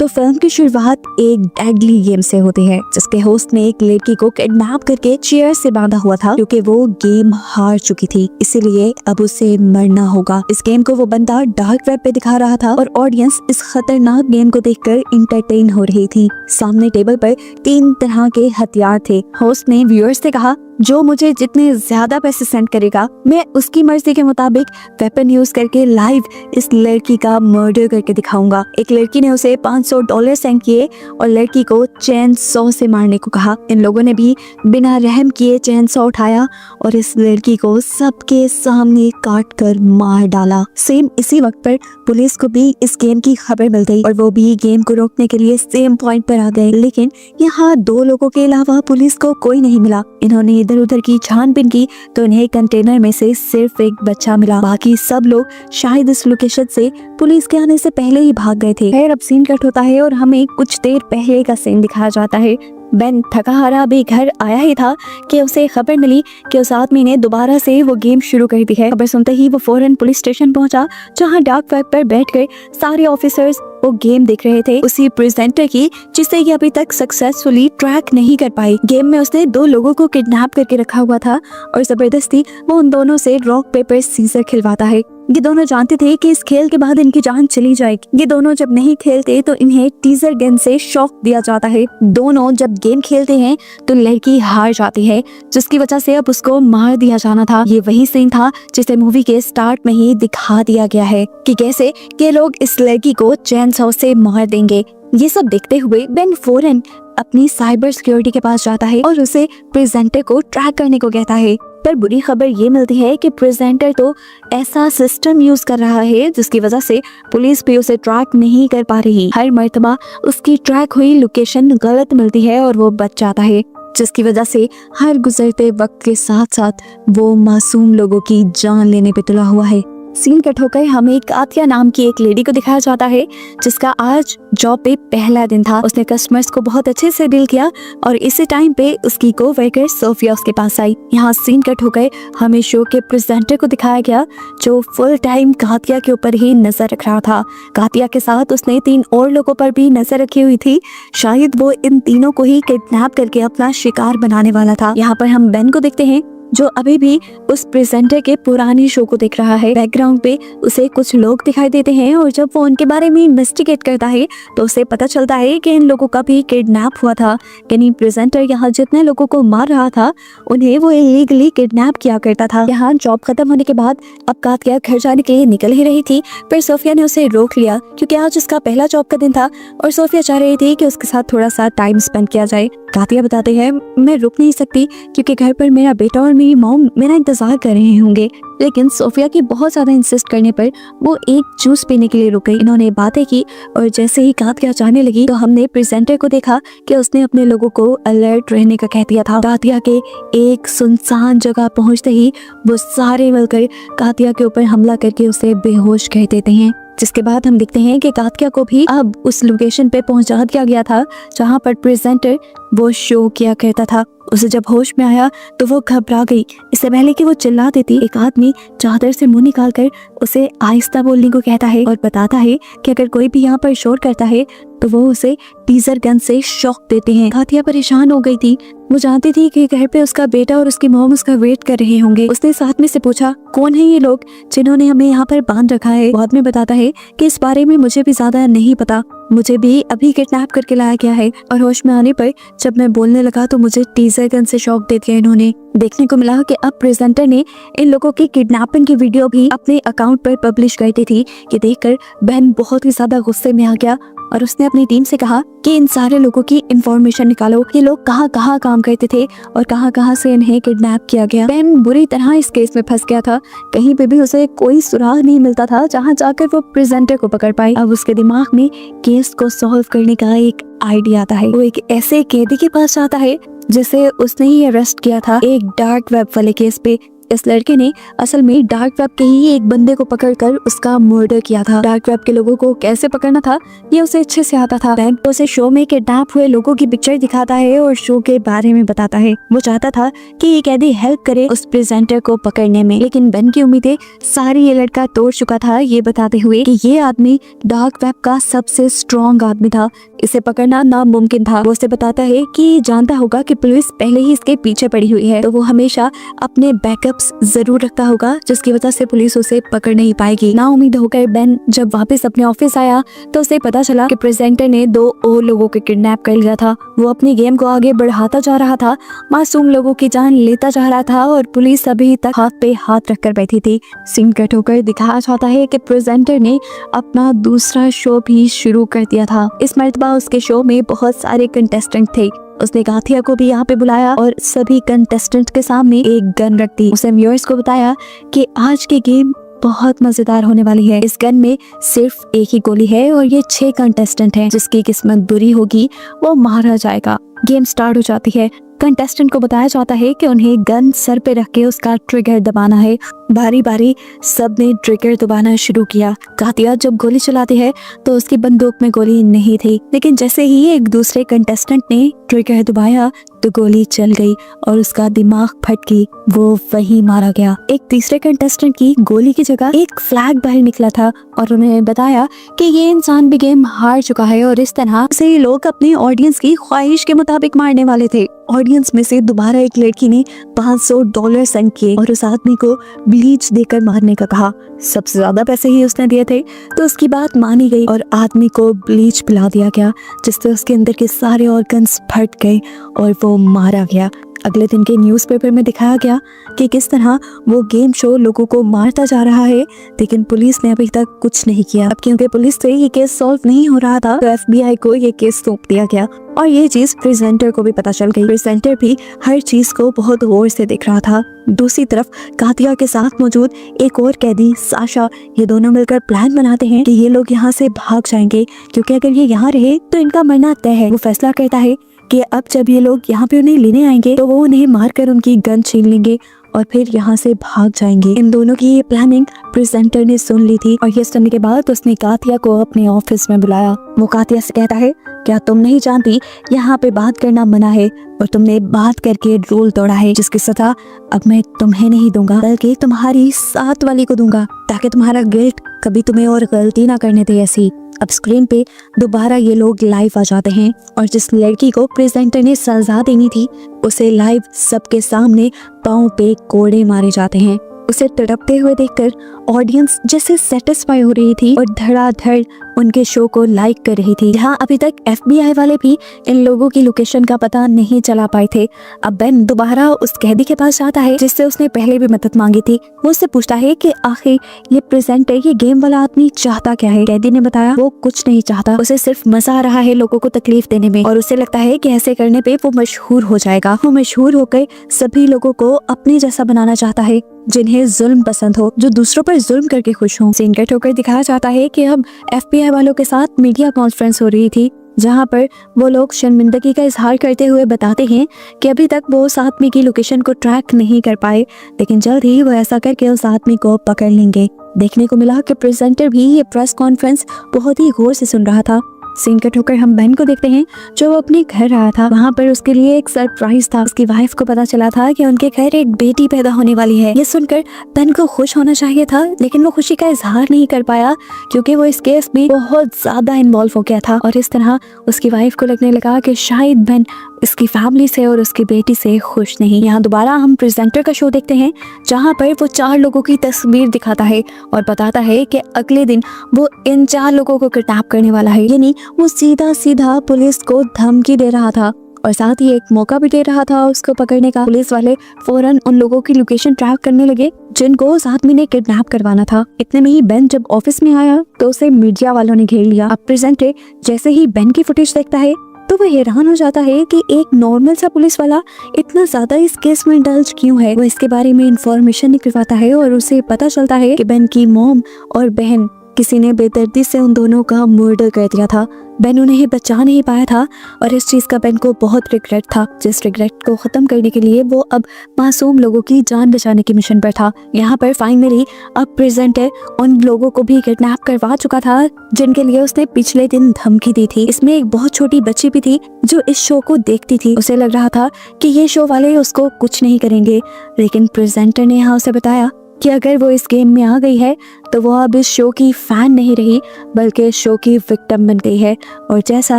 तो फिल्म की शुरुआत एक डेडली गेम से होती है, जिसके होस्ट ने एक लड़की को किडनैप करके चेयर से बांधा हुआ था, क्योंकि वो गेम हार चुकी थी, इसीलिए अब उसे मरना होगा। इस गेम को वो बंदा डार्क वेब पे दिखा रहा था और ऑडियंस इस खतरनाक गेम को देखकर इंटरटेन हो रही थी। सामने टेबल पर 3 तरह के हथियार थे। होस्ट ने व्यूअर्स से कहा, जो मुझे जितने ज्यादा पैसे सेंड करेगा, मैं उसकी मर्जी के मुताबिक वेपन यूज करके लाइव इस लड़की का मर्डर करके दिखाऊंगा। एक लड़की ने उसे $500 सेंड किए और लड़की को चेन सॉ से मारने को कहा। इन लोगों ने भी बिना रहम किए चेन सॉ उठाया और इस लड़की को सबके सामने काट कर मार डाला। सेम इसी वक्त पर पुलिस को भी इस गेम की खबर मिल गई और वो भी गेम को रोकने के लिए सेम पॉइंट पर आ गए, लेकिन यहाँ 2 लोगों के अलावा पुलिस को कोई नहीं मिला। इन्होंने इधर उधर की छानबीन की तो इन्हें कंटेनर में से सिर्फ एक बच्चा मिला। बाकी सब लोग शायद इस लोकेशन से पुलिस के आने से पहले ही भाग गए थे। खैर, अब सीन कट होता है और हमें कुछ देर पहले का सीन दिखाया जाता है। बेन थका हारा अभी घर आया ही था कि उसे खबर मिली कि उस आदमी ने दोबारा से वो गेम शुरू कर दी है। खबर सुनते ही वो फौरन पुलिस स्टेशन पहुंचा, जहां डार्क वेब पर बैठकर सारे ऑफिसर्स वो गेम देख रहे थे, उसी प्रेजेंटर की जिसे ये अभी तक सक्सेसफुली ट्रैक नहीं कर पाई। गेम में उसने 2 लोगों को किडनैप करके रखा हुआ था और जबरदस्ती वो उन दोनों से रॉक पेपर सीजर खिलवाता है। ये दोनों जानते थे कि इस खेल के बाद इनकी जान चली जाएगी। ये दोनों जब नहीं खेलते तो इन्हें टीजर गन से शॉक दिया जाता है। दोनों जब गेम खेलते हैं तो लड़की हार जाती है, जिसकी वजह से अब उसको मार दिया जाना था। ये वही सीन था जिसे मूवी के स्टार्ट में ही दिखा दिया गया है कि कैसे के लोग इस लड़की को चेन सॉ से मार देंगे। ये सब देखते हुए बेन फौरन अपनी साइबर सिक्योरिटी के पास जाता है और उसे प्रेजेंटर को ट्रैक करने को कहता है। पर बुरी खबर ये मिलती है कि प्रेजेंटर तो ऐसा सिस्टम यूज कर रहा है जिसकी वजह से पुलिस भी उसे ट्रैक नहीं कर पा रही। हर मर्तबा उसकी ट्रैक हुई लोकेशन गलत मिलती है और वो बच जाता है, जिसकी वजह से हर गुजरते वक्त के साथ साथ वो मासूम लोगों की जान लेने पे तुला हुआ है। सीन कट होकर हमें कातिया नाम की एक लेडी को दिखाया जाता है, जिसका आज जॉब पे पहला दिन था। उसने कस्टमर्स को बहुत अच्छे से डील किया और इसी टाइम पे उसकी कोवर्कर सोफिया उसके पास आई। यहाँ सीन कट होकर हमें शो के प्रेजेंटर को दिखाया गया, जो फुल टाइम कातिया के ऊपर ही नजर रख रहा था। कातिया के साथ उसने 3 और लोगों पर भी नजर रखी हुई थी। शायद वो इन तीनों को ही किडनैप करके अपना शिकार बनाने वाला था। यहाँ पर हम बेन को देखते हैं, जो अभी भी उस प्रेजेंटर के पुराने शो को देख रहा है। बैकग्राउंड पे उसे कुछ लोग दिखाई देते हैं और जब वो उनके बारे में इन्वेस्टिगेट करता है तो उसे पता चलता है कि इन लोगों का भी किडनैप हुआ था। यानी प्रेजेंटर यहाँ जितने लोगों को मार रहा था उन्हें वो इलीगली किडनैप किया करता था। यहाँ जॉब खत्म होने के बाद अब कातिया घर जाने के लिए निकल ही रही थी, पर सोफिया ने उसे रोक लिया क्योंकि आज उसका पहला जॉब का दिन था और सोफिया चाह रही थी कि उसके साथ थोड़ा सा टाइम स्पेंड किया जाए। कातिया बताते हैं, मैं रुक नहीं सकती क्योंकि घर पर मेरा बेटा और मेरी मॉम मेरा इंतजार कर रहे होंगे। लेकिन सोफिया की बहुत ज्यादा इंसिस्ट करने पर वो एक जूस पीने के लिए रुक गई। इन्होंने बातें की और जैसे ही कातिया जाने लगी तो हमने प्रेजेंटर को देखा कि उसने अपने लोगों को अलर्ट रहने का कह दिया था। कातिया के एक सुनसान जगह पहुंचते ही वो सारे मिलकर कातिया के ऊपर हमला करके उसे बेहोश कर देते हैं, जिसके बाद हम देखते हैं कि कातिया को भी अब उस लोकेशन पे पहुंचा दिया गया था जहां पर प्रेजेंटर वो शो किया करता था। उसे जब होश में आया तो वो घबरा गई। इससे पहले कि वो चिल्ला देती, एक आदमी चादर से मुंह निकालकर उसे आहिस्ता बोलने को कहता है और बताता है कि अगर कोई भी यहाँ पर शोर करता है तो वो उसे टीजर गन से शॉक देते हैं। कातिया परेशान हो गई थी। वो जानती थी कि घर पे उसका बेटा और उसकी मॉम उसका वेट कर रहे होंगे। उसने साथ में से पूछा, कौन है ये लोग जिन्होंने हमें यहाँ पर बांध रखा है। वो आदमी बताता है कि इस बारे में मुझे भी ज्यादा नहीं पता, मुझे भी अभी किडनैप करके लाया गया है और होश में आने पर जब मैं बोलने लगा तो मुझे टीजर गन से शॉक दे दिया इन्होंने। देखने को मिला कि अब प्रेजेंटर ने इन लोगों की किडनैपिंग की वीडियो भी अपने अकाउंट पर पब्लिश कर दी थी। ये देखकर बहन बहुत ही ज्यादा गुस्से में आ गया और उसने अपनी टीम से कहा कि इन सारे लोगों की इंफॉर्मेशन निकालो, ये लोग कहाँ कहाँ काम करते थे और कहाँ कहाँ से इन्हें किडनैप किया गया। बेन बुरी तरह इस केस में फंस गया था। कहीं पे भी उसे कोई सुराग नहीं मिलता था जहाँ जाकर वो प्रेजेंटर को पकड़ पाए। अब उसके दिमाग में केस को सॉल्व करने का एक आइडिया आता है। वो एक ऐसे कैदी के पास जाता है जिसे उसने ही अरेस्ट किया था एक डार्क वेब वाले केस पे। इस लड़के ने असल में डार्क वेब के ही एक बंदे को पकड़कर उसका मर्डर किया था। डार्क वेब के लोगों को कैसे पकड़ना था ये उसे अच्छे से आता था। बैंक उसे शो में किडनैप हुए लोगों की पिक्चर दिखाता है और शो के बारे में बताता है। वो चाहता था कि ये कैदी हेल्प करे उस प्रेजेंटर को पकड़ने में, लेकिन बेन की उम्मीदें सारी ये लड़का तोड़ चुका था, ये बताते हुए कि ये आदमी डार्क वेब का सबसे स्ट्रॉन्ग आदमी था, इसे पकड़ना नामुमकिन था। वो उसे बताता है कि जानता होगा कि पुलिस पहले ही इसके पीछे पड़ी हुई है, तो वो हमेशा अपने बैकअप्स जरूर रखता होगा, जिसकी वजह से पुलिस उसे पकड़ नहीं पाएगी। ना उम्मीद होकर बेन जब वापस अपने ऑफिस आया तो उसे पता चला कि प्रेजेंटर ने 2 और लोगों को किडनैप कर लिया था। वो अपनी गेम को आगे बढ़ाता जा रहा था, मासूम लोगों की जान लेता जा रहा था और पुलिस अभी तक हाथ पे हाथ रखकर बैठी थी। सीन कट होकर दिखाया जाता है कि प्रेजेंटर ने अपना दूसरा शो भी शुरू कर दिया था। इस मर्तबा उसके शो में बहुत सारे कंटेस्टेंट थे। उसने गाथिया को भी यहाँ पे बुलाया और सभी कंटेस्टेंट के सामने एक गन रख दी। उसने व्यूअर्स को बताया कि आज की गेम बहुत मजेदार होने वाली है। इस गन में सिर्फ एक ही गोली है और ये 6 कंटेस्टेंट हैं। जिसकी किस्मत बुरी होगी वो मारा जाएगा। गेम स्टार्ट हो जाती है। कंटेस्टेंट को बताया जाता है कि उन्हें गन सर पे रख के उसका ट्रिगर दबाना है। बारी बारी सब ने ट्रिगर दबाना शुरू किया। गाथिया जब गोली चलाती है तो उसकी बंदूक में गोली नहीं थी, लेकिन जैसे ही एक दूसरे कंटेस्टेंट ने ट्रिगर दबाया तो गोली चल गई और उसका दिमाग फट गई। वो वहीं मारा गया। एक तीसरे कंटेस्टेंट की गोली की जगह एक फ्लैग बाहर निकला था और उन्हें बताया कि ये इंसान भी गेम हार चुका है और इस तरह से लोग अपने ऑडियंस की ख्वाहिश के मुताबिक मारने वाले थे। ऑडियंस में से दोबारा एक लड़की ने $500 सेंड किए और उस आदमी को ब्लीच देकर मारने का कहा। सबसे ज्यादा पैसे ही उसने दिए थे, तो उसकी बात मानी गई और आदमी को ब्लीच पिला दिया गया, जिससे उसके अंदर के सारे ऑर्गन्स फट गए और वो मारा गया। अगले दिन के न्यूज़पेपर में दिखाया गया कि किस तरह वो गेम शो लोगों को मारता जा रहा है, लेकिन पुलिस ने अभी तक कुछ नहीं किया। अब क्योंकि पुलिस से ये केस सॉल्व नहीं हो रहा था, तो FBI को ये केस सौंप दिया गया और ये चीज प्रेजेंटर को भी पता चल गई। प्रेजेंटर भी हर चीज को बहुत गौर से देख रहा था। दूसरी तरफ गाथिया के साथ मौजूद एक और कैदी साशा, ये दोनों मिलकर प्लान बनाते हैं कि ये लोग यहाँ से भाग जाएंगे, क्योंकि अगर ये यहाँ रहे तो इनका मरना तय है। वो फैसला करता है कि अब जब ये लोग यहाँ पे उन्हें लेने आएंगे तो वो उन्हें मारकर उनकी गन छीन लेंगे और फिर यहाँ से भाग जाएंगे। इन दोनों की ये प्लानिंग प्रेजेंटर ने सुन ली थी और ये सुनने के बाद उसने गाथिया को अपने ऑफिस में बुलाया। वो गाथिया से कहता है, क्या तुम नहीं जानती यहाँ पे बात करना मना है और तुमने बात करके रूल तोड़ा है, जिसकी सजा अब मैं तुम्हें नहीं दूंगा बल्कि तुम्हारी साथ वाली को दूंगा, ताकि तुम्हारा गिल्ट कभी तुम्हें और गलती ना करने दे ऐसी। अब स्क्रीन पे दोबारा ये लोग लाइव आ जाते हैं और जिस लड़की को प्रेजेंटर ने सजा देनी थी उसे लाइव सबके सामने पाँव पे कोड़े मारे जाते हैं। उसे तड़पते हुए देखकर ऑडियंस जैसे सेटिस्फाई हो रही थी और धड़ाधड़ उनके शो को लाइक कर रही थी। जहाँ अभी तक FBI वाले भी इन लोगों की लोकेशन का पता नहीं चला पाए थे। अब बेन दोबारा उस कैदी के पास जाता है जिससे उसने पहले भी मदद मांगी थी। वो उससे पूछता है कि आखिर ये प्रेजेंटर, ये गेम वाला आदमी चाहता क्या है। कैदी ने बताया वो कुछ नहीं चाहता, उसे सिर्फ मजा आ रहा है लोगों को तकलीफ देने में और उसे लगता है कि ऐसे करने पे वो मशहूर हो जाएगा। वो मशहूर होकर सभी लोगों को अपने जैसा बनाना चाहता है, जिन्हें जुल्म पसंद हो, जो दूसरों पर जुल्म करके खुश हो। सीन कट होकर दिखाया जाता है कि अब FBI वालों के साथ मीडिया कॉन्फ्रेंस हो रही थी, जहां पर वो लोग शर्मिंदगी का इजहार करते हुए बताते हैं कि अभी तक वो उस आदमी की लोकेशन को ट्रैक नहीं कर पाए, लेकिन जल्द ही वो ऐसा करके उस आदमी को पकड़ लेंगे। देखने को मिला कि प्रेजेंटर भी ये प्रेस कॉन्फ्रेंस बहुत ही गौर से सुन रहा था। सीन कट होकर हम बेन को देखते हैं जो वो अपने घर आया था। वहाँ पर उसके लिए एक सरप्राइज था। उसकी वाइफ को पता चला था कि उनके घर एक बेटी पैदा होने वाली है। ये सुनकर बेन को खुश होना चाहिए था, लेकिन वो खुशी का इजहार नहीं कर पाया क्योंकि वो इस केस में बहुत ज्यादा इन्वॉल्व हो गया था और इस तरह उसकी वाइफ को लगने लगा कि शायद बेन इसकी फैमिली से और उसकी बेटी से खुश नहीं। यहाँ दोबारा हम प्रेजेंटर का शो देखते हैं, जहाँ पर वो 4 लोगों की तस्वीर दिखाता है और बताता है कि अगले दिन वो इन 4 लोगों को किडनैप करने वाला है। यानी वो सीधा सीधा पुलिस को धमकी दे रहा था और साथ ही एक मौका भी दे रहा था उसको पकड़ने का। पुलिस वाले फौरन उन लोगों की लोकेशन ट्रैक करने लगे जिनको उस आदमी ने किडनैप करवाना था। इतने में ही बेन जब ऑफिस में आया तो उसे मीडिया वालों ने घेर लिया। अब प्रेजेंटर जैसे ही बेन की फुटेज देखता है तो वो हैरान हो जाता है कि एक नॉर्मल सा पुलिस वाला इतना ज्यादा इस केस में इंडल्ज क्यों है। वो इसके बारे में इंफॉर्मेशन निकलवाता है और उसे पता चलता है कि बेन की मॉम और बहन किसी ने बेदर्दी से उन दोनों का मर्डर कर दिया था। बेन उन्हें बचा नहीं पाया था और इस चीज का बेन को बहुत रिग्रेट था, जिस रिग्रेट को खत्म करने के लिए वो अब मासूम लोगों की जान बचाने की मिशन पर था। यहाँ पर फाइनली अब प्रेजेंटर उन लोगों को भी किडनैप करवा चुका था जिनके लिए उसने पिछले दिन धमकी दी थी। इसमें एक बहुत छोटी बच्ची भी थी जो इस शो को देखती थी। उसे लग रहा था कि ये शो वाले उसको कुछ नहीं करेंगे, लेकिन प्रेजेंटर ने यहाँ उसे बताया कि अगर वो इस गेम में आ गई है तो वो अब इस शो की फैन नहीं रही बल्कि इस शो की विक्टिम बन गई है, और जैसा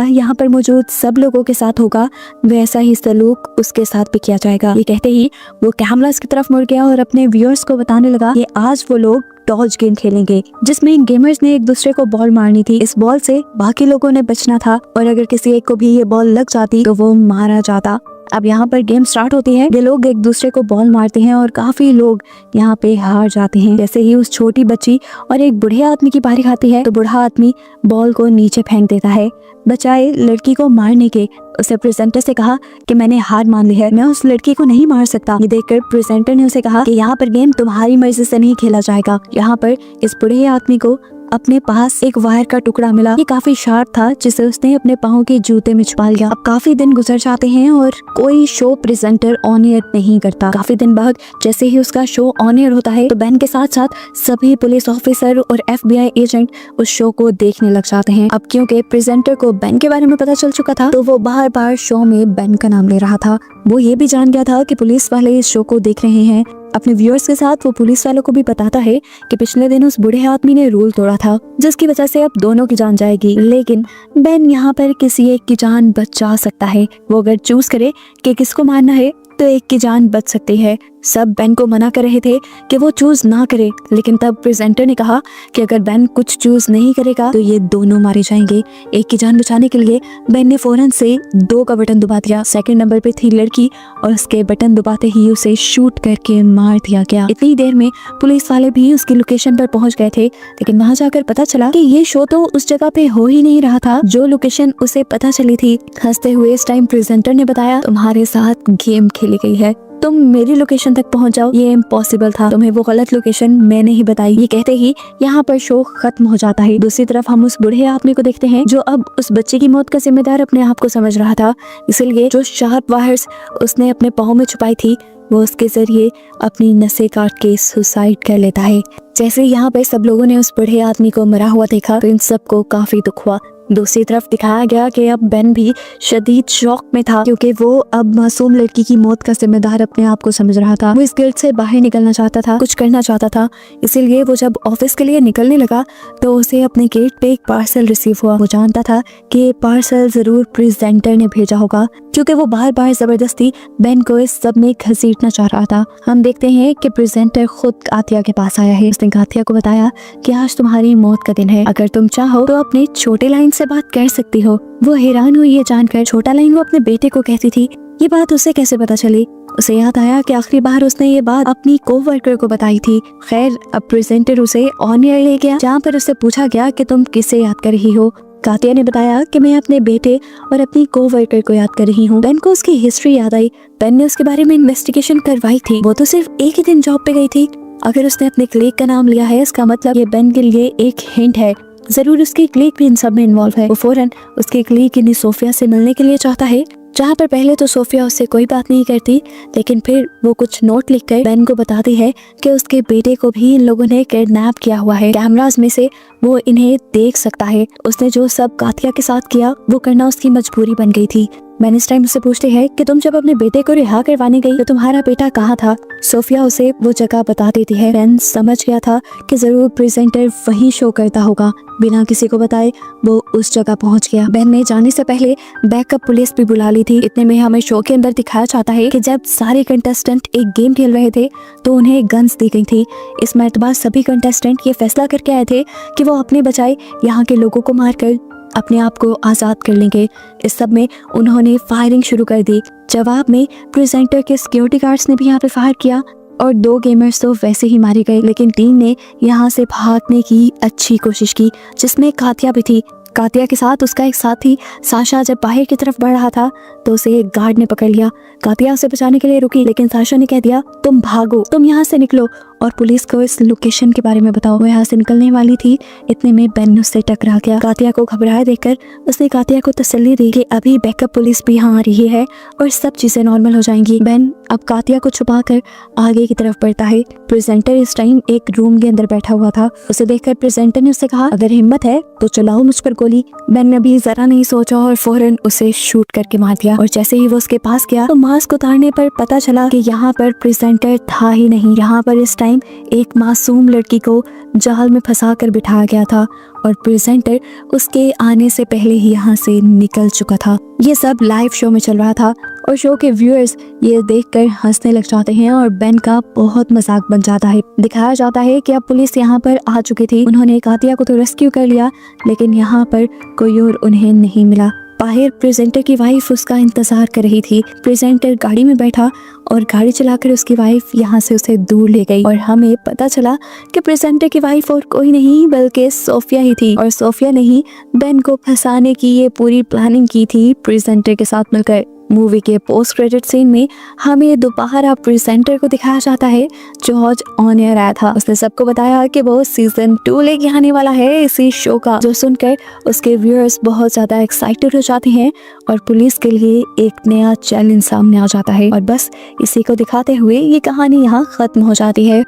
यहाँ पर मौजूद सब लोगों के साथ होगा वैसा ही सलूक उसके साथ भी किया जाएगा। ये कहते ही वो कैमरास की तरफ मुड़ गया और अपने व्यूअर्स को बताने लगा कि आज वो लोग डॉज गेम खेलेंगे जिसमें गेमर्स ने एक दूसरे को बॉल मारनी थी। इस बॉल से बाकी लोगों ने बचना था और अगर किसी एक को भी ये बॉल लग जाती तो वो मारा जाता। अब यहाँ पर गेम स्टार्ट होती है। ये लोग एक दूसरे को बॉल मारते हैं और काफी लोग यहाँ पे हार जाते हैं। जैसे ही उस छोटी बच्ची और एक बूढ़े आदमी की बारी आती है तो बूढ़ा आदमी बॉल को नीचे फेंक देता है बचाए लड़की को मारने के। उसे प्रेजेंटर से कहा कि मैंने हार मान ली है, मैं उस लड़की को नहीं मार सकता। ये देखकर प्रेजेंटर ने उसे कहा कि यहाँ पर गेम तुम्हारी मर्जी से नहीं खेला जाएगा। यहाँ पर इस बूढ़े आदमी को अपने पास एक वायर का टुकड़ा मिला। ये काफी शार्प था जिसे उसने अपने पाँव के जूते में छुपा लिया। अब काफी दिन गुजर जाते हैं और कोई शो प्रेजेंटर ऑन एयर नहीं करता। काफी दिन बाद जैसे ही उसका शो ऑन एयर होता है तो बेन के साथ साथ सभी पुलिस ऑफिसर और FBI एजेंट उस शो को देखने लग जाते हैं। अब क्योंकि प्रेजेंटर को बेन के बारे में पता चल चुका था तो वो बार बार शो में बेन का नाम ले रहा था। वो ये भी जान गया था कि पुलिस वाले इस शो को देख रहे हैं। अपने व्यूअर्स के साथ वो पुलिस वालों को भी बताता है कि पिछले दिन उस बूढ़े आदमी ने रूल तोड़ा था जिसकी वजह से अब दोनों की जान जाएगी, लेकिन बेन यहाँ पर किसी एक की जान बचा सकता है। वो अगर चूज करे कि किसको मारना है तो एक की जान बच सकती है। सब बेन को मना कर रहे थे कि वो चूज ना करे, लेकिन तब प्रेजेंटर ने कहा कि अगर बेन कुछ चूज नहीं करेगा तो ये दोनों मारे जाएंगे। एक की जान बचाने के लिए बेन ने फौरन से 2 का बटन दबा दिया। सेकंड नंबर पे थी लड़की और उसके बटन दबाते ही उसे शूट करके मार दिया गया। इतनी देर में पुलिस वाले भी उसकी लोकेशन पर पहुंच गए थे, लेकिन वहां जाकर पता चला कि ये शो तो उस जगह पे हो ही नहीं रहा था जो लोकेशन उसे पता चली थी। हंसते हुए इस टाइम प्रेजेंटर ने बताया तुम्हारे साथ गेम खेली गई है, तुम मेरी लोकेशन तक पहुंच जाओ। ये इम्पॉसिबल था, तुम्हें वो गलत लोकेशन मैंने ही बताई। ये कहते ही यहाँ पर शो खत्म हो जाता है। दूसरी तरफ हम उस बूढ़े आदमी को देखते हैं जो अब उस बच्चे की मौत का जिम्मेदार अपने आप को समझ रहा था, इसीलिए जो शार्प वायर्स उसने अपने पाँव में छुपाई थी वो उसके जरिए अपनी नसें काट के सुसाइड कर लेता है। जैसे यहाँ पे सब लोगों ने उस बूढ़े आदमी को मरा हुआ देखा तो इन सबको काफी दुख हुआ। दूसरी तरफ दिखाया गया कि अब बेन भी शदीद शौक में था क्योंकि वो अब मासूम लड़की की मौत का जिम्मेदार अपने आप को समझ रहा था। वो इस गिल्ट से बाहर निकलना चाहता था, कुछ करना चाहता था। इसीलिए वो जब ऑफिस के लिए निकलने लगा तो उसे अपने गेट पे एक पार्सल रिसीव हुआ। वो जानता था कि पार्सल जरूर प्रेजेंटर ने भेजा होगा क्योंकि वो बार बार जबरदस्ती बेन को इस सब में घसीटना चाह रहा था। हम देखते हैं कि प्रेजेंटर खुद गाथिया के पास आया है। उसने गाथिया को बताया कि आज तुम्हारी मौत का दिन है, अगर तुम चाहो तो अपने छोटे लाइन से बात कर सकती हो। वो हैरान हुई ये जानकर। छोटा लाइन वो अपने बेटे को कहती थी, ये बात उसे कैसे पता चली? उसे याद आया कि आखिरी बार उसने ये बात अपनी कोवर्कर को बताई थी। खैर अब प्रेजेंटर उसे ऑन एयर ले गया जहाँ पर उससे पूछा गया कि तुम किसे याद कर रही हो। गाथिया ने बताया कि मैं अपने बेटे और अपनी कोवर्कर को याद कर रही हूँ। बेन को उसकी हिस्ट्री याद आई। बेन ने उसके बारे में इन्वेस्टिगेशन करवाई थी। वो तो सिर्फ एक ही दिन जॉब पे गई थी। अगर उसने अपने क्लीग का नाम लिया है इसका मतलब ये बेन के लिए एक हिंट है, जरूर उसकी क्लीग भी इन सब में इन्वॉल्व है। वो फौरन उसकी क्लीग यानी सोफिया से मिलने के लिए चाहता है, जहाँ पर पहले तो सोफिया उससे कोई बात नहीं करती, लेकिन फिर वो कुछ नोट लिखकर बेन को बताती है कि उसके बेटे को भी इन लोगों ने किडनैप किया हुआ है। कैमरास में से वो इन्हें देख सकता है। उसने जो सब गाथिया के साथ किया वो करना उसकी मजबूरी बन गई थी। मैंने इस टाइम उससे पूछते हैं कि तुम जब अपने बेटे को रिहा करवाने गई तो तुम्हारा बेटा कहाँ था? सोफिया उसे वो जगह बता देती है। बेन समझ गया था कि जरूर प्रेजेंटर वही शो करता होगा। बिना किसी को बताए वो उस जगह पहुंच गया। बेन ने जाने से पहले बैकअप पुलिस भी बुला ली थी। इतने में हमें शो के अंदर दिखाया जाता है कि जब सारे कंटेस्टेंट एक गेम खेल रहे थे तो उन्हें गन्स दी गई थी। इस मर्तबा सभी कंटेस्टेंट ये फैसला करके आए थे कि वो अपने बजाय यहाँ के लोगों को मारकर अपने आप को आजाद कर लेंगे। इस सब में उन्होंने फायरिंग शुरू कर दी। जवाब में प्रेजेंटर के सिक्योरिटी गार्ड्स ने भी यहाँ पे फायर किया और 2 गेमर्स तो वैसे ही मारे गए, लेकिन टीम ने यहाँ से भागने की अच्छी कोशिश की जिसमें गाथिया भी थी। गाथिया के साथ उसका एक साथी साशा जब बाहर की तरफ बढ़ रहा था तो उसे एक गार्ड ने पकड़ लिया। गाथिया उसे बचाने के लिए रुकी, लेकिन साशा ने कह दिया तुम भागो, तुम यहाँ से निकलो और पुलिस को इस लोकेशन के बारे में बताओ। वो यहाँ से निकलने वाली थी, इतने में बेन उससे टकरा गया। कातिया को घबराए देखकर उसने कातिया को तसल्ली दी कि अभी बैकअप पुलिस भी यहाँ आ रही है और सब चीजें नॉर्मल हो जाएंगी। बेन अब कातिया को छुपाकर आगे की तरफ बढ़ता है। प्रेजेंटर इस टाइम एक रूम के अंदर बैठा हुआ था। उसे देखकर प्रेजेंटर ने उससे कहा, अगर हिम्मत है तो चलाओ मुझ पर गोली। बेन ने अभी जरा नहीं सोचा और फौरन उसे शूट करके मार दिया। और जैसे ही वो उसके पास गया तो मास्क उतारने पर पता चला कि यहाँ पर प्रेजेंटर था ही नहीं। यहाँ पर इस टाइम एक मासूम लड़की को जाल में फंसा कर बिठाया गया था और प्रेजेंटर उसके आने से पहले ही यहाँ से निकल चुका था। ये सब लाइव शो में चल रहा था और शो के व्यूअर्स ये देखकर हंसने लग जाते हैं और बेन का बहुत मजाक बन जाता है। दिखाया जाता है कि अब पुलिस यहाँ पर आ चुकी थी। उन्होंने कातिया को तो रेस्क्यू कर लिया, लेकिन यहाँ पर कोई और उन्हें नहीं मिला। बाहर प्रेजेंटर की वाइफ उसका इंतजार कर रही थी। प्रेजेंटर गाड़ी में बैठा और गाड़ी चलाकर उसकी वाइफ यहाँ से उसे दूर ले गई और हमें पता चला कि प्रेजेंटर की वाइफ और कोई नहीं बल्कि सोफिया ही थी। और सोफिया ने ही बेन को फंसाने की ये पूरी प्लानिंग की थी प्रेजेंटर के साथ मिलकर। मूवी के पोस्ट क्रेडिट सीन में हमें दोबारा प्रेजेंटर को दिखाया जाता है जो आज ऑन एयर आया था। उसने सबको बताया कि वो सीजन 2 लेके आने वाला है इसी शो का, जो सुनकर उसके व्यूअर्स बहुत ज्यादा एक्साइटेड हो जाते हैं और पुलिस के लिए एक नया चैलेंज सामने आ जाता है। और बस इसी को दिखाते हुए ये कहानी यहाँ खत्म हो जाती है।